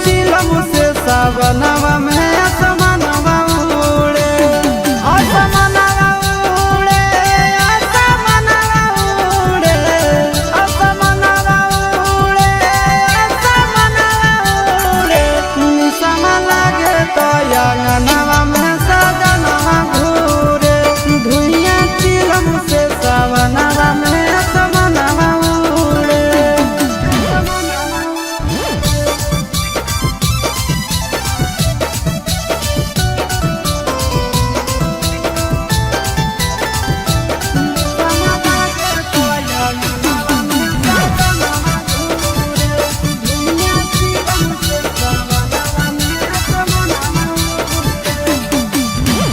चिलम से सावनवा में आसमानवा उड़े, आसमानवा उड़े, आसमानवा उड़े, आसमानवा उड़े, आसमानवा उड़े। निशाना लागे तो अंगनवा में सजनवा घूरे, धुइयां चिलम से सावनवा में आसमानवा उड़े।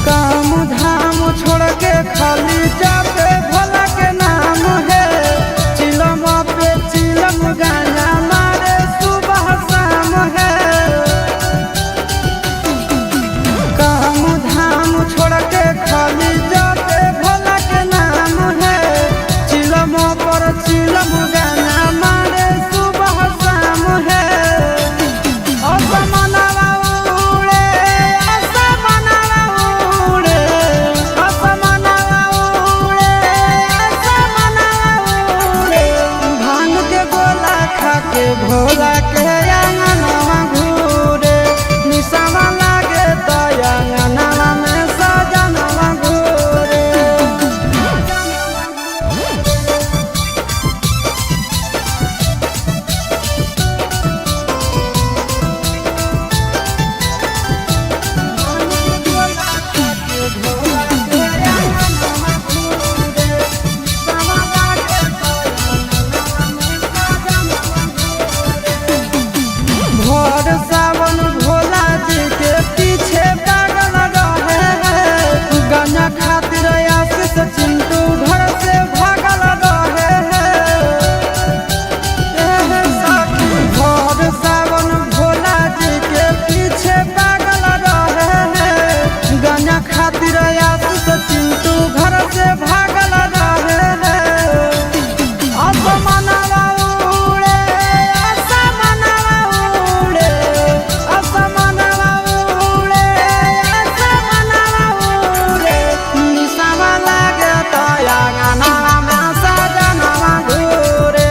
काम धाम छोड़ के खाली जाते भोला के नाम है, चिलम पे चिलम गाना मारे सुबह शाम है। काम धाम छोड़ के खाली जाते भोला के नाम है, चिलम पर चिलम गाना मारे सुबह शाम है। आसमानवा उड़े, आसमानवा उड़े, आसमानवा उड़े, आसमानवा उड़े। भांग के गोला खा के भोला के अंगनवा घूरे, निशाना लागे तो अंगनवा में सजनवा घूरे। भोर सावन भोला जी के पीछे पागल रहे हैं, गांजा खातिर आशीष चिंटू घर से भागल रहे हैं। भोर सावन भोला जी के पीछे पागल रहे हैं, गांजा खातिर आशीष चिंटू घर से भागल रहे हैं। आसमानवा उड़े, आसमानवा उड़े, आसमानवा उड़े, आसमानवा उड़े। निशाना लागे तो अंगनवा में सजनवा घूरे,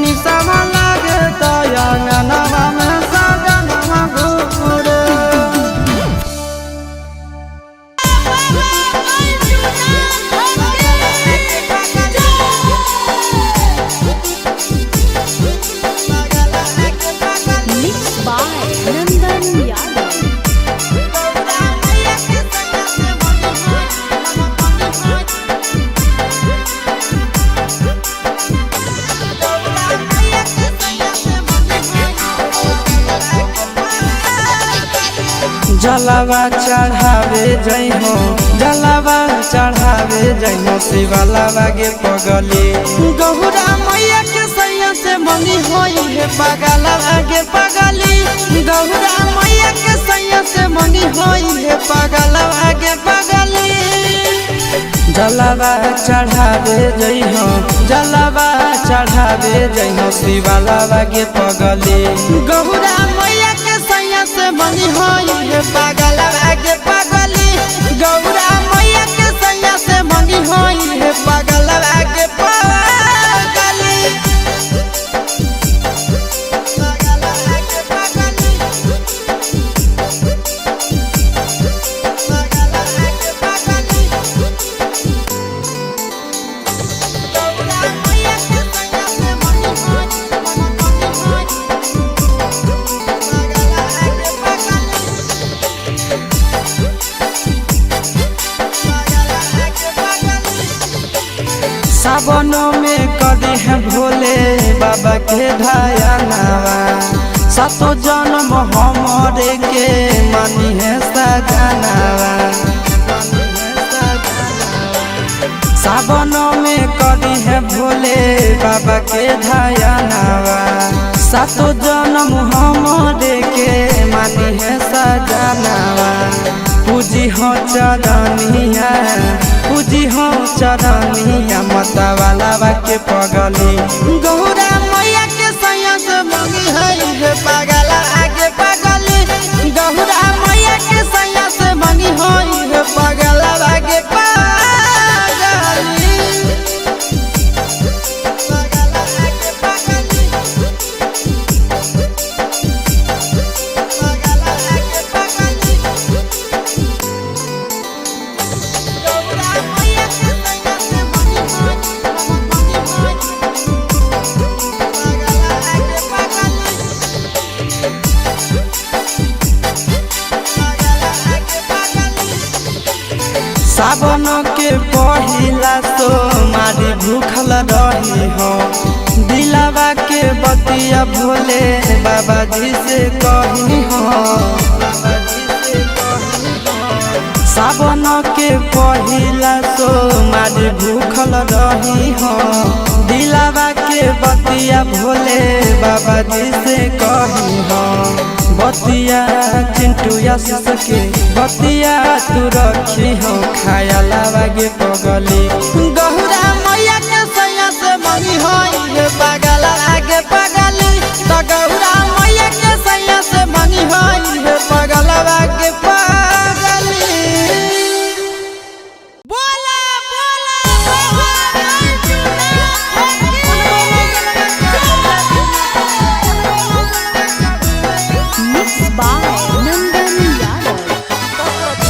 निशाना लागे तो अंगनवा में सजनवा घूरे। Mixed by Nandan Yadav. जलावा चढ़ावे जइहो, जलावा चढ़ावे जइहो, शिवलावा गे पगली। गौरा मैया के सैया से मंगी होई है पगलवा गे पगली, गौरा मैया के सैया से मंगी होई है पगलवा गे पगली। जलावा चढ़ावे जइहो, जलावा चढ़ावे जइहो, शिवलावा गे पगली। गौरा मैया के सैया से मंगी होई है पगलवा गे पगली, गौरा मैया के सैया से मंगी होई है पगलवा गे पगली। सावनों में कदी है भोले बाबा के ढायनावा, सातो जन्म हमरे के मानी है सजनावा। सावनों में कदी है भोले बाबा के ढायनावा, सातो जन्म हमरे के मानी है सजनावा। पूजी हो चरनिया, पूजी हो चरनिया, मतवाला के पगली। गौरा मैया के सैया से मंगी है पागला आगे सावन के पहिला सोमारी भूखल रही हो दिलावा के बतिया भोले बाबा जी से कही हो। सावन के पहिला सोमारी भूखल रही हो दिलावा के बतिया भोले बाबा जी से कही हो। बतिया चिंटू आशीष के बतिया तू रखी हो खाया बागे पगली गहुरा मैया के सैया से मंगी हो ये पागल आगे पगली तो गहुरा मैया के सैया से मंगी हो ये पागल आगे पगली। Mixed by Nandan Yadav.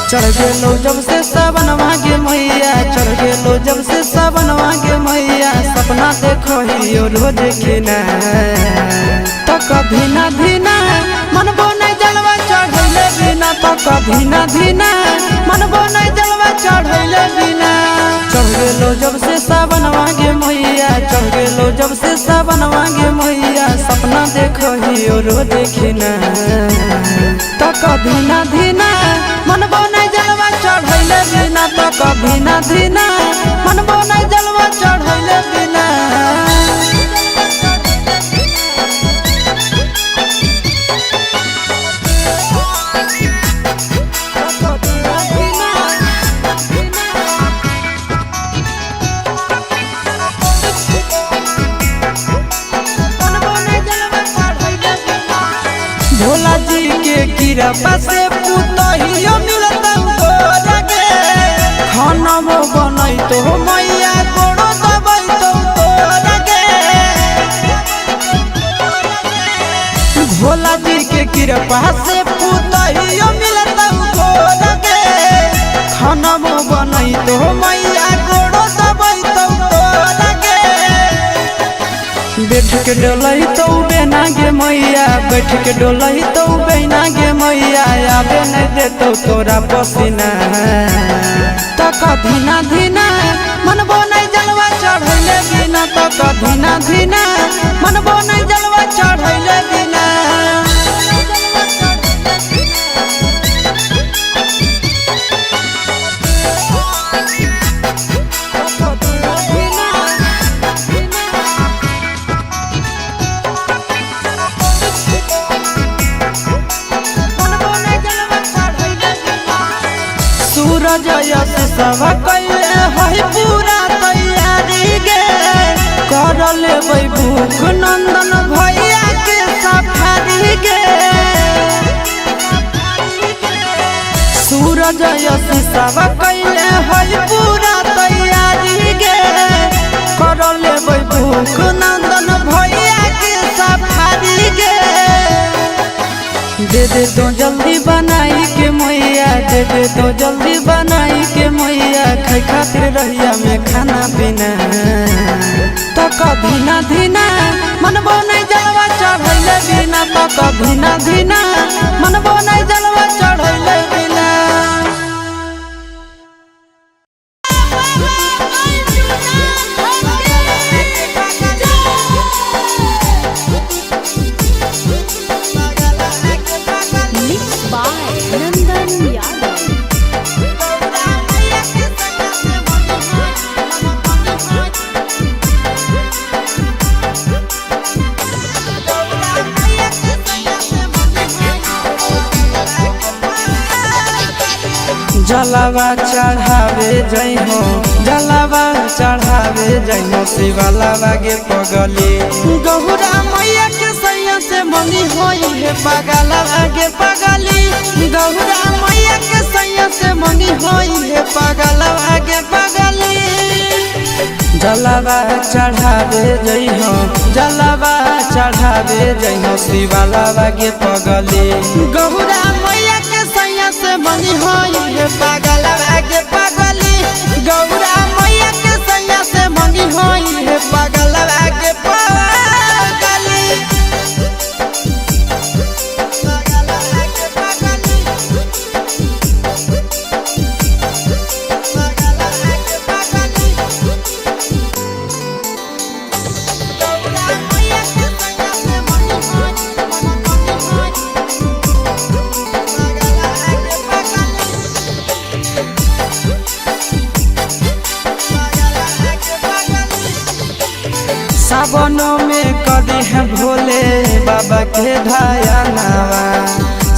चढ़ गेलो जब से सावन मांगे मैया चढ़ गेलो जब से सावन मांगे मैया सपना देखो ही रोज खिना तो कभी ना धीना मन बोने जलवा चढ़ैले बिना तो कभी ना धीना मन बोने जलवा चढ़ैले बिना। चढ़ गेलो जब से सावन मांगे मैया चढ़ गेलो जब से सावन मांगे मैया सपना देखो ही रोज खिना तो कभी ना धीना मन बोने जलवा चढ़ैले बिना तो कभी ना धीना मन बोने जलवा चढ़ैले बिना। भोला जी के कृपा से पुतहियो मिलता हो लगे खाना वो बनई तो मैया गोड़ो दबई तो लगे। भोला जी के कृपा से पुतहियो मिलता हो लगे खाना वो बनई तो मैया गोड़ो दबई तो लगे। बैठ के डोलही तो बेना गे मैया बैठ के डोलही तो बेना गे मैया आबे नहीं देतो तोरा पसीना तो कभी ना धीना मन बोने जलवा चढ़ैले बिना तो कभी ना धीना मन बोने जलवा चढ़ैले बिना। सूरज यश सब कैले है पूरा तैयारी गे कर लेबै भूख नंदन भैया के सफारी गे। सूरज यश सब कैले है पूरा तैयारी गे कर लेबै भूख नंदन भैया के सफारी गे। दे दे तो जल्दी बनाई के मैया दे दे तो जल्दी बनाई के मैया खाई खातिर रहिया में खाना पीना तो कभी ना धीना मन बोने जलवा चढ़ैले बिना तो कभी ना धीना मन बोने जलवा चढ़ैले बिना। Mixed by Nandan Yadav. जलावा चढ़ावे जई हो जलावा चढ़ावे जई हो शिवाला बागे पगली गहुरा मैया के सैया से मंगी होई है पागल आगे पगली गहुरा मैया के सैया से मंगी होई है पागल आगे पगली। जलावा चढ़ावे जई हो जलावा चढ़ावे जई हो शिवाला बागे पगली गहुरा मैया के सैया से मंगी होई है पागल आगे पगली गौरा मैया के सैया से मंगी होई है पागल आगे पगली पागल आगे पगली पागल आगे पगली गौरा मैया के सैया से मंगी होई सावन में कदी है भोले बाबा के ढायनावा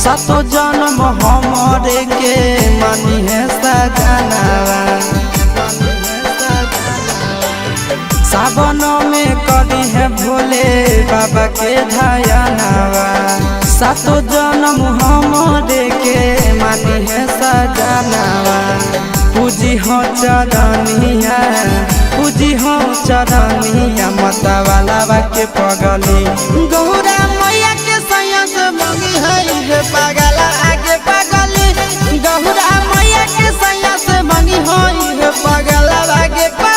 सातो जन्म हमरे के मनी है सजनावा सावन में कदी है भोले बाबा के ढायनावा सातो जन्म हमरे के मनी है सजनावा पूजी हो चरनिया पूजी हो चरनिया मतवाला के पगली गौरा मैया के सैया से मंगी है पागल आगे पगली गौरा मैया के सैया से मंगी है पागल आगे पगली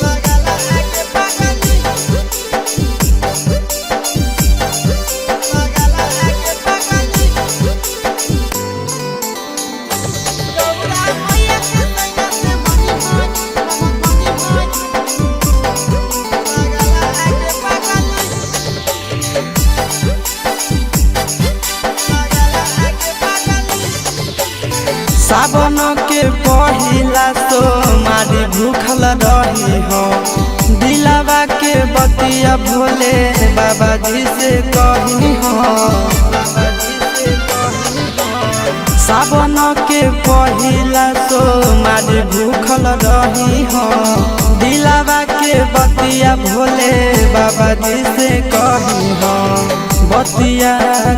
पागल आगे पगली पागल आगे पगली गौरा मैया के सैया से मंगी है पागल आगे पगली पागल आगे पगली सावन के पहिला तो मारी भूखल रही हो दिलावा के बतिया भोले बाबा जी से कही हो सावन के पहिला तो मारी भूखल रही हो दिलावा के बतिया भोले बाबा जी से कही हो बतिया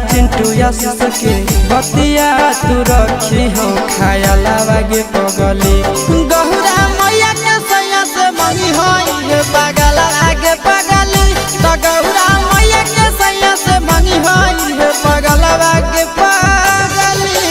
चिंटू आशीष के बतिया तू रखी हो खाया लागे पगली गौरा मैया के सैया से मंगी है पागल आगे पगली तो गौरा मैया के सैया से मंगी है पागल आगे पगली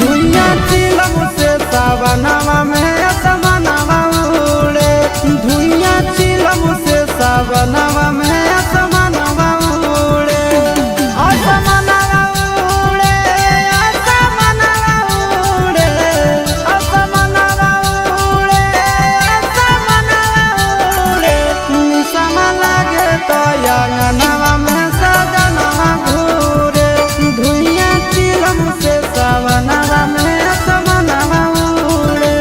दुनिया चिलम से सावनवा में असमनवा उड़े दुनिया चिलम से सावनवा में असमनवा उड़े असमनवा उड़े असमनवा उड़े असमनवा उड़े असमनवा उड़े निसमा लागे तो अंगनवा में सजनवा घूरे दुनिया चिलम से सावनवा में असमनवा उड़े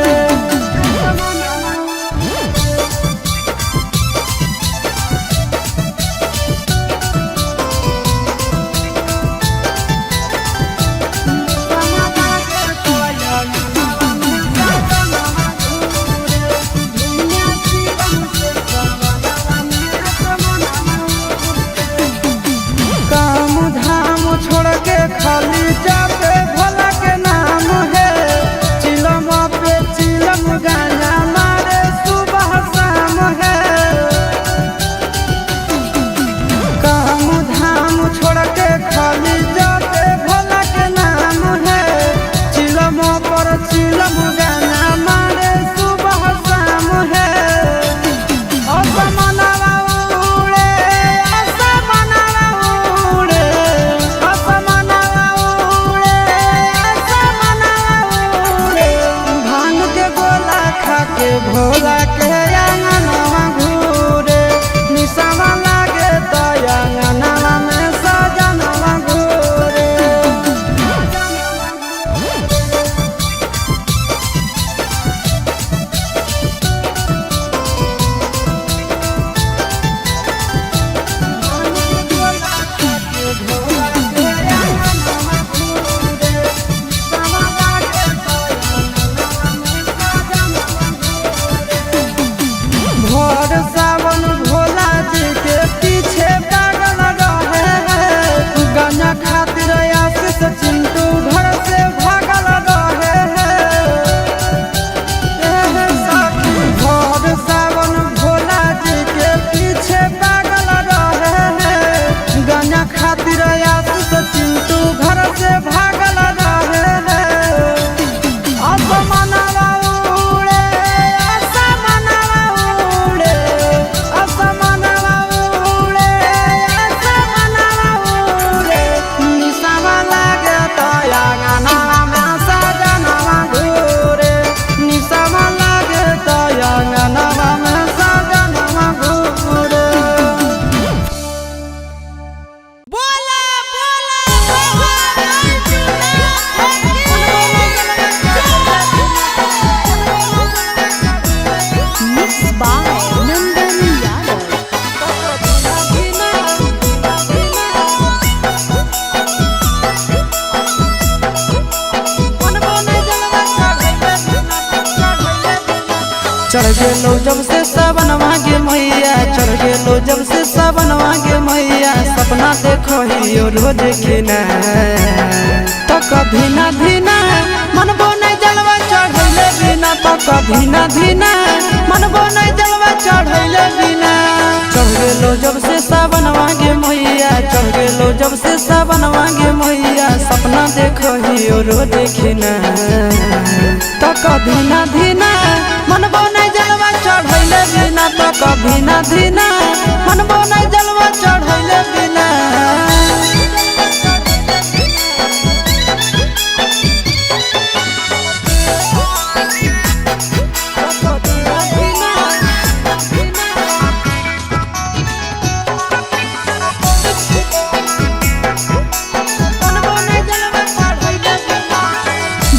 काम धाम छोड़ के खाली जाते भोला के नाम है चिलम पे चिलम गाना मारे सुबह शाम है काम धाम छोड़ के खाली जाते भोला के नाम है चिलम पर चिलम गाना मारे सुबह शाम है असमनवा उड़े असमनवा उड़े असमनवा उड़े असमनवा उड़े भांग के गोला खा के भोला के अंगनवा घूरे निसमा लागे तो अंगनवा में सजनवा घूरे चढ़ गेलो जब से सावन मांगे मैया, चढ़ गेलो जब से सावन मांगे मैया, सपना देखो ही रोज खिना तो कभी ना धीना मनबो नहीं जलवा चढ़ैले बिना, तो कभी ना धीना मनबो नहीं जलवा चढ़ैले बिना। चढ़ गेलो जब से सावन मांगे मैया, चढ़ गेलो जब से सावन मांगे मैया, सपना देखो ही रोज खिना तो कभी ना धीना मनबो नहीं जलवा चढ़ैले बिना, तो कभी ना धीना मनबो नहीं जलवा चढ़ैले बिना।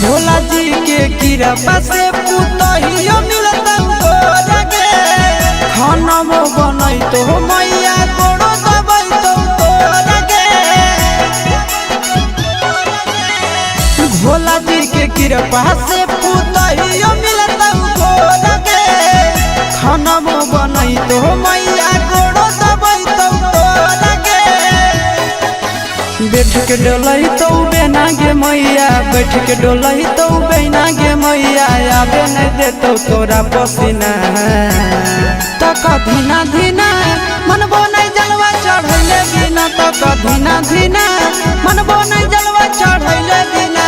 भोला जी के कृपा से पुतहियो मिलता गे, खाना वो बनई तो मैया गोड़ो दबई तो गे। भोला जी के कृपा से पुतहियो मिलता गे, खाना वो बनई तो मैया गोड़ो दबई तो गे। बैठ के डोलही तो बेना गे मैया, बैठ के डोलही तो बेना गे मैया, आबे नहीं देतो तोरा पसीना तो कभी ना धीना मनबो नहीं जलवा चढ़ैले बिना, तो कभी ना धीना मनबो नहीं जलवा चढ़ैले बिना।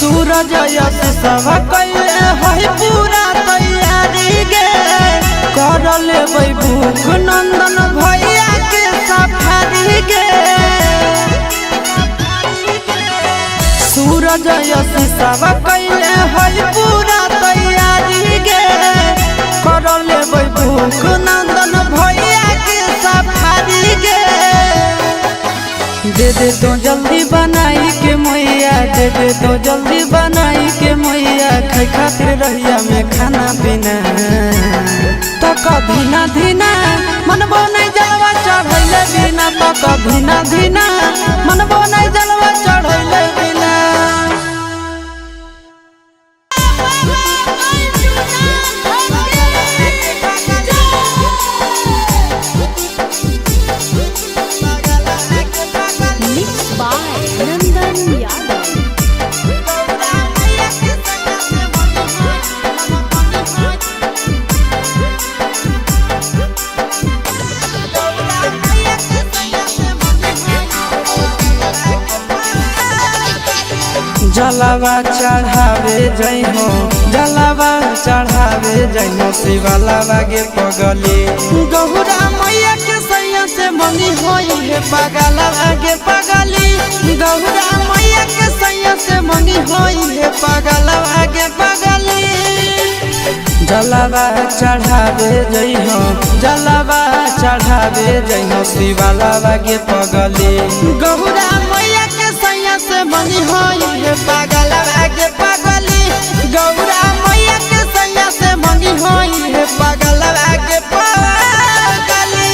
सूरज यश सब कैले है पूरा तैयारी गे, कर लेबै भूख नंदन भैया के सफारी गे। सूरज यश सब कैले है पूरा तैयारी गे, कर लेबै भूख नंदन भैया के सफारी गे। दे दे तो जल्दी बनाई के मैया, दे दे तो जल्दी बनाई के मैया, खाई खातिर रहिया में खाना पीना तो कभी ना धीना मनबो नहीं जलवा चढ़ैले बिना, तो कभी ना धीना मनबो नहीं जलवा चढ़ैले बिना। Mixed by Nandan Yadav. जलावा चढ़ावे जई हो, जलावा चढ़ावे जई हो, शिवालावा गे पगली गहुरा मैया के सैया से मंगी होई है पगलावा गे पगली, गहुरा मैया के सैया से मंगी होई है पगलावा गे पगली। जलावा चढ़ावे जई हो, जलावा चढ़ावे जई हो, शिवालावा गे पगली गहुरा मैया के सैया से मंगी होई है पगलावा गे पगली, गौरा मैया के सैया से मंगी होई है पगलावा गे पगली।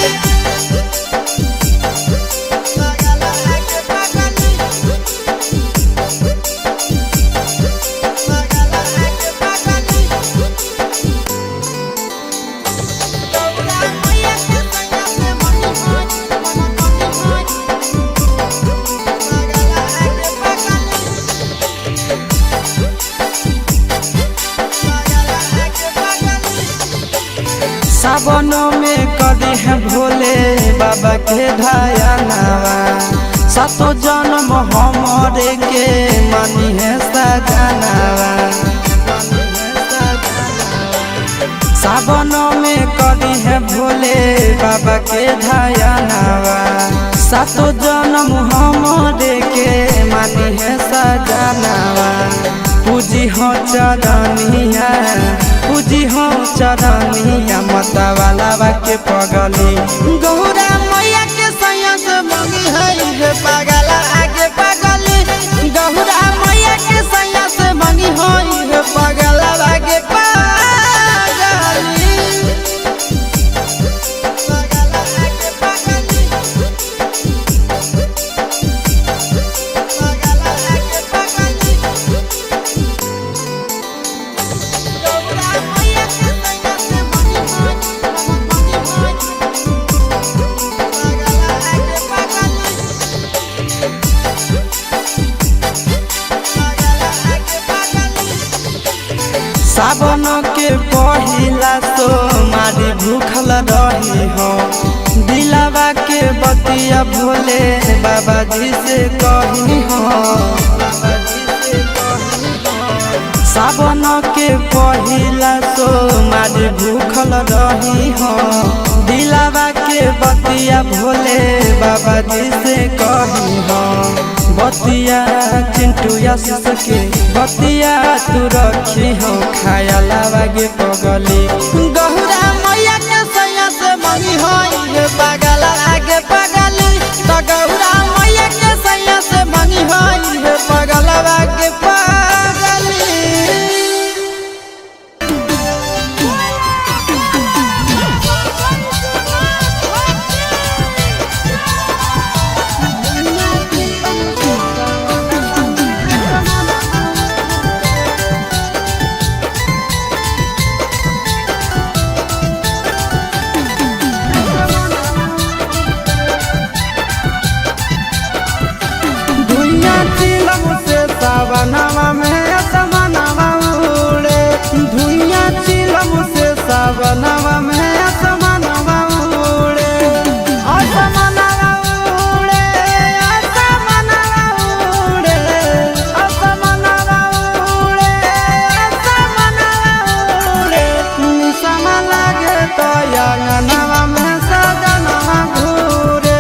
सावनों में कदी है भोले बाबा के ढायानावा, सातो जन्म हमारे के मानी है सजनावा। सावनों में कदी है भोले बाबा के ढायानावा, सातो जन्म हमारे के मानी है सजनावा। पूजी हो चरनिया, पूजी हो चरनिया, मतवाला के पगली गौरा मैया के सैया से मंगी है पगला आगे पगली, गौरा मैया के पहिला सो मारी भूखल रही हो दिलावा के बतिया भोले बाबा जी से कही हो सावन के पहिला सो मारी भूखल रही हो दिलावा के बतिया भोले बाबा जी से कही हो बतिया चिंटू आशीष के बतिया तू रखी हो खाया लागे पगली गहुरा मैया के सैया से मंगी हो ये पागल आगे पगली तो गहुरा मैया के सैया से मंगी हो ये पागल आगे पगली। सावनवा में असमनवा उड़े धुइया चिलम से सावनवा में असमनवा उड़े असमनवा उड़े असमनवा उड़े असमनवा उड़े असमनवा उड़े निसमा लागे तो अंगनवा में सजनवा घूरे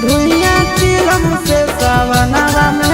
धुइया चिलम से सावनवा में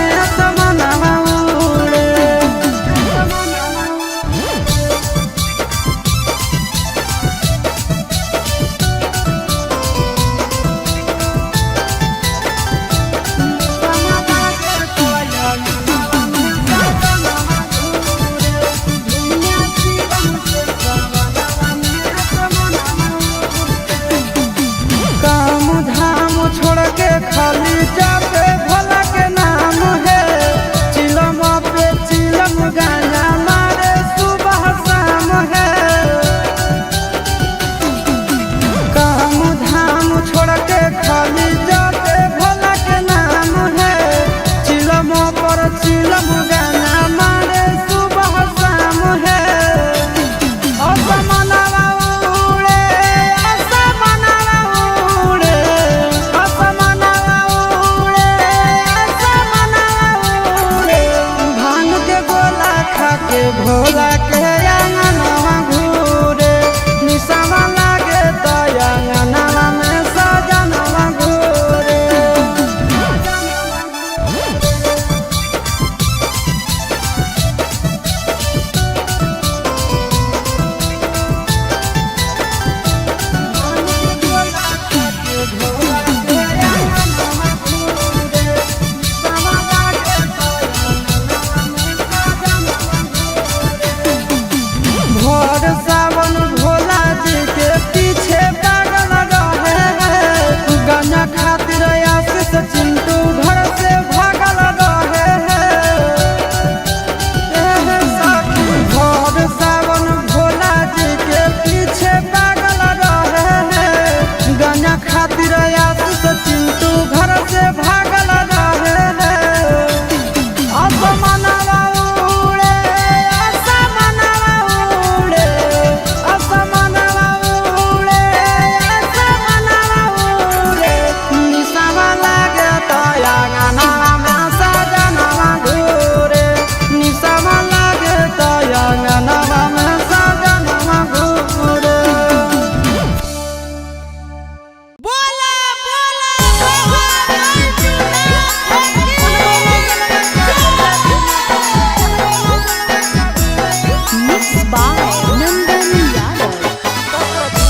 खाली जाते भोला के नाम है चिलम पे चिलम गाना मारे सुबह शाम है काम धाम छोड़ के खाली जाते भोला के नाम है चिलम पर चिलम गाना मारे सुबह शाम है असमनवा उड़े असमनवा उड़े के भोला के अंगनवा घूरे निसमा लागे तो अंगनवा में सजनवा घूरे सावन भोला जी के पीछे पागल रहे हैं गाना खातिर आशीष चिंटू घर से भागल रहे हैं भोर सावन भोला जी के पीछे पागल रहे हैं गाना खातिर आशीष चिंटू घर से भागल रहे हैं असमनवा उड़े असमनवा उड़े असमनवा उड़े असमनवा उड़े निसमा लागे तो अंगनवा में सजनवा घूरे निसमा लागे तो अंगनवा में सजनवा घूरे। बोला बोला Mixed by Nandan Yadav.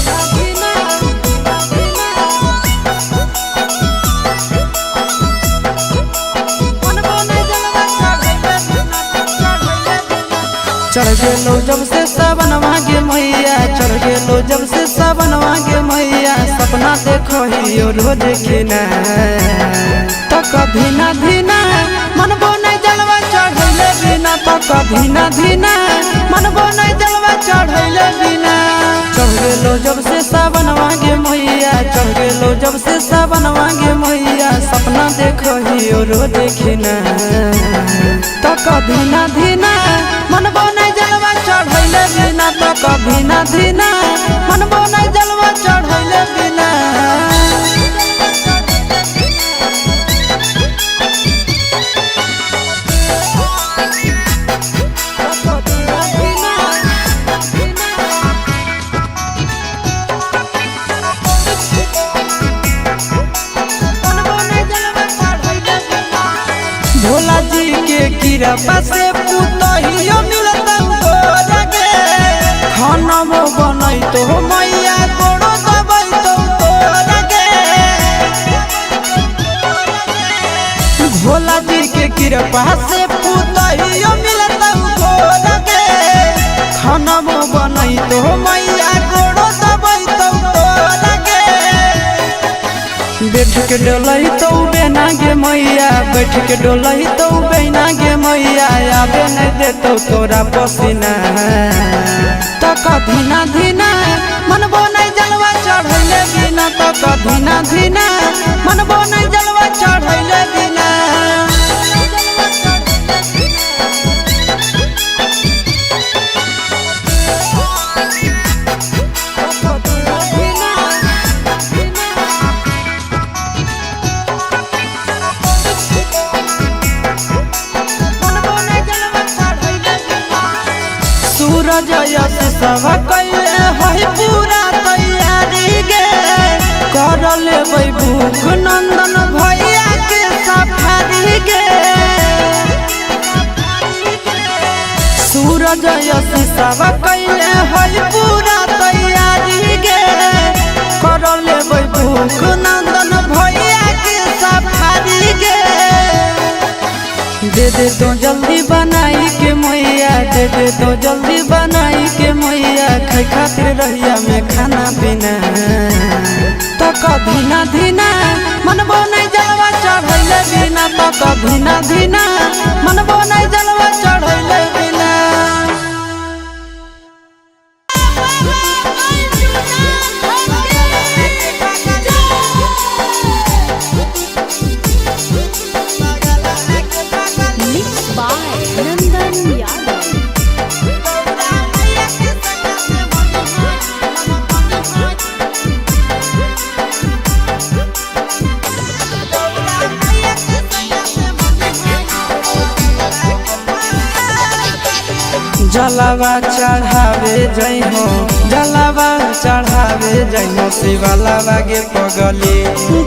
चढ़ गेलो जब से सावन मांगे मैया चढ़ गेलो जब से सावन मांगे मैया सपना देखो ही रोज खिना तो कभी ना धीना मन बोने जलवा चढ़ैले बिना तो कभी ना धीना मन बोने जलवा चढ़ैले बिना चढ़ गेलो जब से सावन मांगे मैया चढ़ गेलो जब से सावन मांगे मैया सपना देखो ही रोज खिना तो कभी ना धीना मन बोने जलवा चढ़ैले बिना तो कभी ना धीना मनबो नहीं जलवा चढ़ैले बिना भोला जी के कृपा से पुतहियो मिलता गे खानमो बनई तो मैया गोड़ो दबई तो गे भोला जी के कृपा से पुतहियो मिलता गे खानमो बनई तो मैया गोड़ो दबई तो गे बैठ के डोलही तो बेना गे मैया बैठ के डोलही तो बेना गे मैया आबे नहीं देतो तोरा पसीना तो कभी ना धीना मनबो नहीं जलवा चढ़ैले बिना तो कभी ना धीना मनबो नहीं जलवा चढ़ैले बिना सूरज यश सब कैले है पूरा तैयारी गे कर लेबै भूख नंदन भैया के सफारी गे सूरज यश सब कैले है पूरा तैयारी गे कर लेबै भूख नंदन भैया के सफारी गे दे दे तो जल्दी बनाई के मैया दे दे तो जल्दी बनाई के मैया खाई खातिर रहिया में खाना पीना तो कभी ना धीना मनबो नहीं जलवा चढ़ैले बिना तो कभी ना धीना मनबो नहीं जलवा चढ़ैले बिना Mixed by Nandan Yadav. जलवा चढ़ावे जई हो जलवा चढ़ावे जई हो शिवलावा गे पगली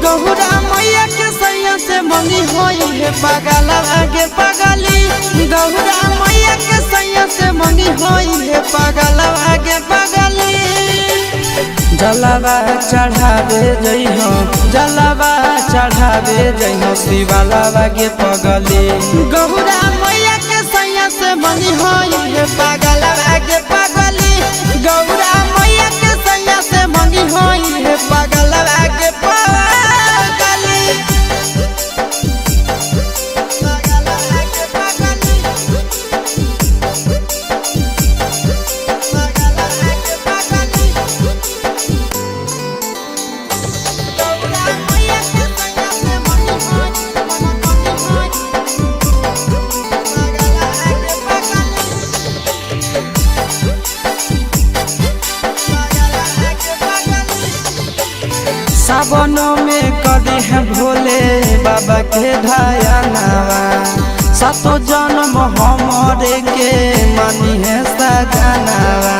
गहुरा मैया के सैया से मंगी होई है पगलवा गे पगली गहुरा मैया के सैया से मंगी होई है पगलवा गे पगली जलवा चढ़ावे जई हो जलवा चढ़ावे जई हो शिवलावा गे पगली गहुरा मैया के सैया से मंगी होई है पगलवा गे पगली गौरा मैया के सैया से मंगी होई है पगलवा गे पगली गौरा मैया के सैया से मंगी होई। सावनों में कदी है भोले बाबा के ढायानावा सातो जन्म हमारे के मनी है सजनावा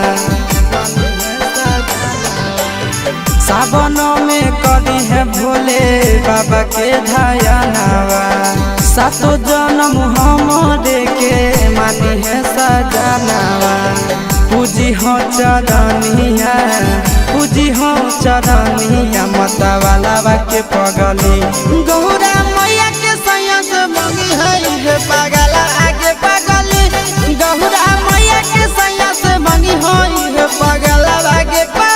सावनों में कदी है भोले बाबा के ढायानावा सातो जन्म हमारे के मनी है सजनावा पूजी हो चरनिया पूजी हो चरनिया मतवाला के पगली गौरा मैया के सैया से मंगी है पगला आगे पगली गौरा मैया के सैया से मंगी है पगला आगे पगली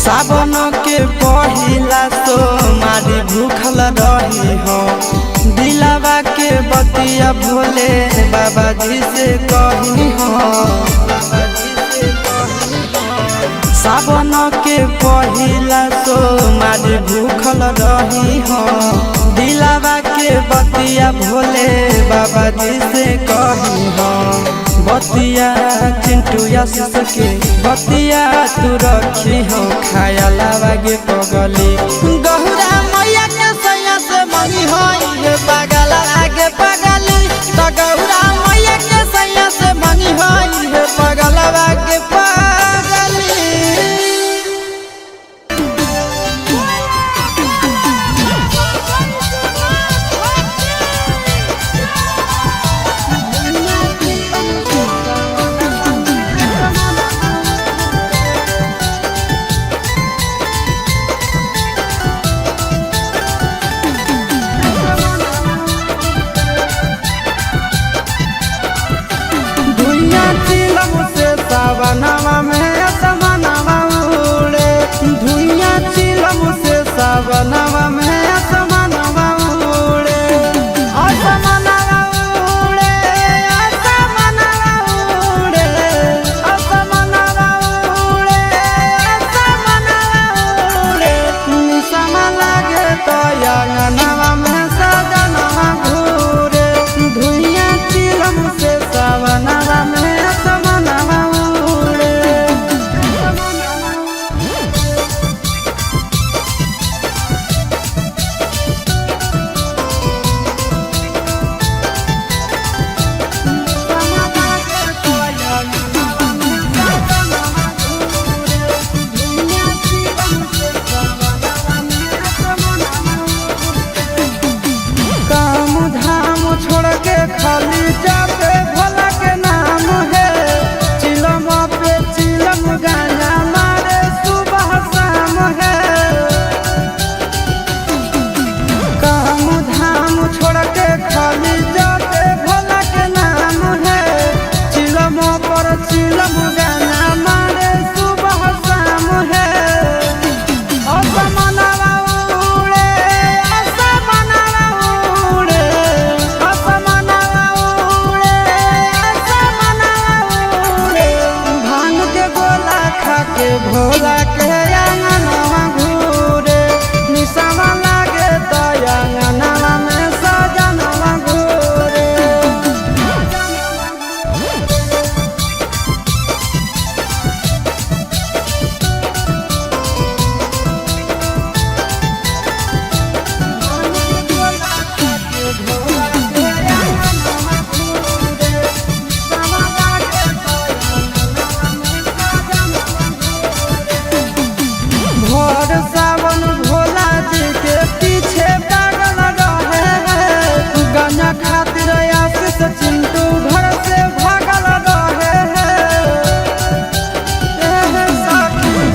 सावन के पहिला सोमारी भूखल रही हो दिलावा के बतिया भोले बाबा जी से कही हो सावन के पहिला सोमारी भूखल रही हो दिलावा के बतिया भोले बाबा जी से कही हो बतिया चिंटू आशीष के बतिया तू रखी हो खाया लागे पगली गहुरा मैया के सैया से मंगी हो ये पागल आगे पगली तो गहुरा मैया के सैया से मंगी हो ये पागल आगे पगली सावनवा में असमनवा उड़े धुइया चिलम से सावनवा में असमनवा उड़े असमनवा उड़े असमनवा उड़े असमनवा उड़े असमनवा उड़े निसमा लागे तो अंगनवा में सजनवा घूरे धुइया चिलम से सावनवा में खाली जाते भोला के नाम है चिलम पे चिलम गाना मारे सुबह शाम है काम धाम छोड़ के खाली जाते भोला के नाम है चिलम पर चिलम गाना मारे सुबह शाम है असमनवा उड़े असमनवा उड़े के भोला के अंगनवा घूरे निसमा लागे तो अंगनवा में सजनवा घूरे सावन भोला जी के पीछे पागल रहे हैं गाना खातिर आशीष चिंटू घर से भागल रहे हैं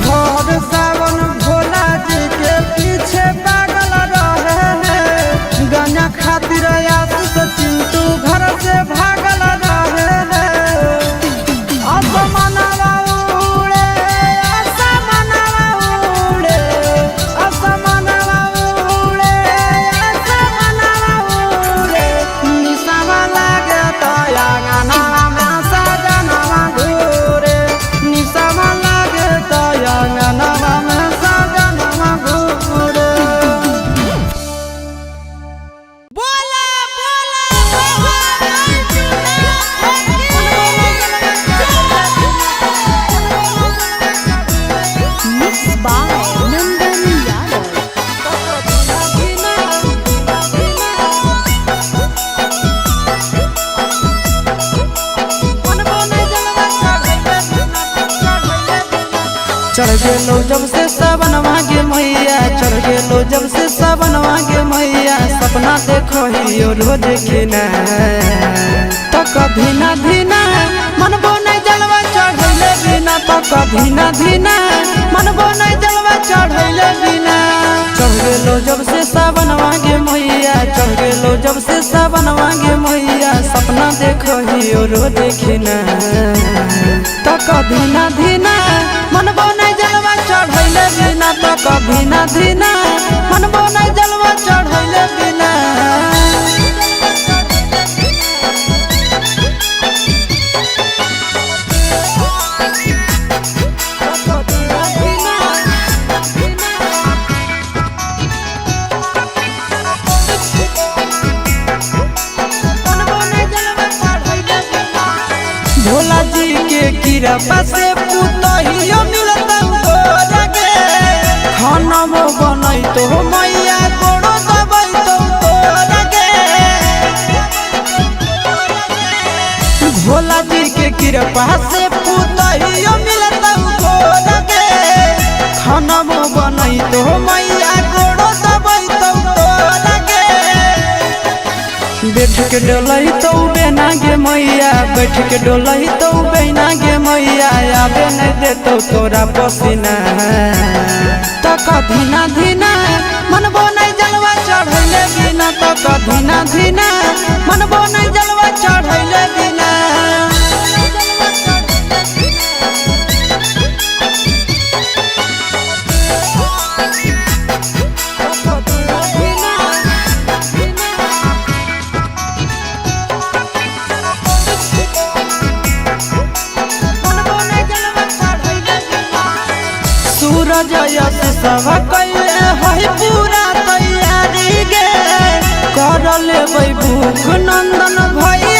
भोर सावन भोला जी के पीछे पागल रहे हैं गाना खातिर आशीष चिंटू घर से भागल रहे हैं असमनवा उड़े असमनवा उड़े असमनवा उड़े असमनवा उड़े निसमा लागे तो अंगनवा में सजनवा घूरे निसमा लागे तो अंगनवा में सजनवा घूरे बोला बोला Mixed by Nandan Yadav. चढ़ गेलो जब से सावनवा गे मैया चढ़ गेलो जब से सावनवा गे मैया सपना देखो ही रोज खिना तो कभी ना धीना मन बोने जलवा चढ़ैले बिना तो कभी ना धीना मन बोने जलवा चढ़ैले बिना चढ़ गेलो जब से सावनवा गे मैया चढ़ गेलो जब से सावनवा गे मैया सपना देखो ही रोज खिना तो कभी ना धीना मन बोने जलवा चढ़ैले बिना तो कभी ना धीना मनबो नहीं जलवा चढ़ैले बिना भोला जी के कृपा से पुतहियो मिलता लगे खाना वो बनई तो मैया गोड़ो दबई तो लगे भोला जी के कृपा से पुतहियो मिलता लगे खाना वो बनई तो मैया गोड़ो दबई तो लगे बैठ के डोलई तो बेना गे मैया बैठ के डोलई तो बेना गे मैया आबे नहीं देतो तोरा पसीना तो कभी ना धीना मनबो नहीं जलवा चढ़ैले बिना तो कभी ना धीना मनबो नहीं जलवा चढ़ैले बिना सूरज यश सब कैले है पूरा तैयारी गे कर लेबै भूख नंदन भई